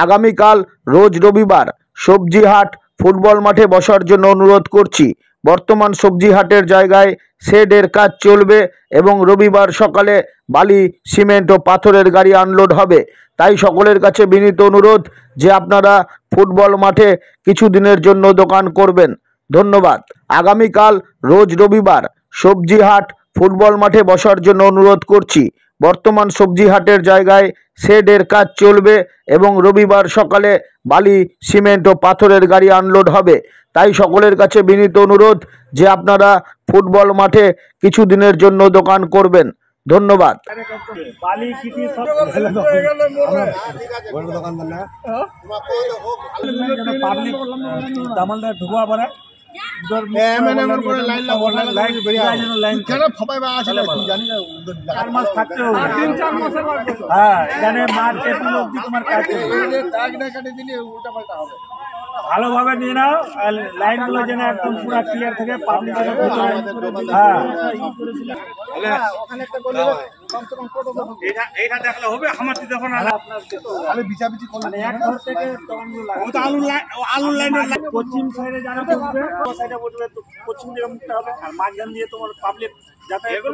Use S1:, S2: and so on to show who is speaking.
S1: আগামীকাল রোজ রবিবার সবজি হাট ফুটবল মাঠে বসার জন্য অনুরোধ করছি। বর্তমান সবজি হাটের জায়গায় শেডের কাজ চলবে এবং রবিবার সকালে বালি, সিমেন্ট ও পাথরের গাড়ি আনলোড হবে। তাই সকলের কাছে বিনীত অনুরোধ যে আপনারা ফুটবল মাঠে কিছুদিনের জন্য দোকান করবেন। ধন্যবাদ। আগামীকাল রোজ রবিবার সবজি হাট ফুটবল মাঠে বসার জন্য অনুরোধ করছি। বর্তমান সবজি হাটের জায়গায় শেডের কাজ চলবে এবং রবিবার সকালে বালি, সিমেন্ট ও পাথরের গাড়ি আনলোড হবে। তাই সকলের কাছে বিনীত অনুরোধ যে আপনারা ফুটবল মাঠে কিছুদিনের জন্য দোকান করবেন। ধন্যবাদ।
S2: ভালোভাবে নিয়ে নাও, লাইন গুলো যেন একদম পুরো ক্লিয়ার থাকে, পাবলিকের এইটা দেখলে হবে। আমার যখন আলু লাইনের পশ্চিম সাইডে যারা বসবে সাইডে বসবে, তো পশ্চিম দিকে মুখটা হবে, আর মাঝখান দিয়ে তোমার পাবলিক যাতায়াত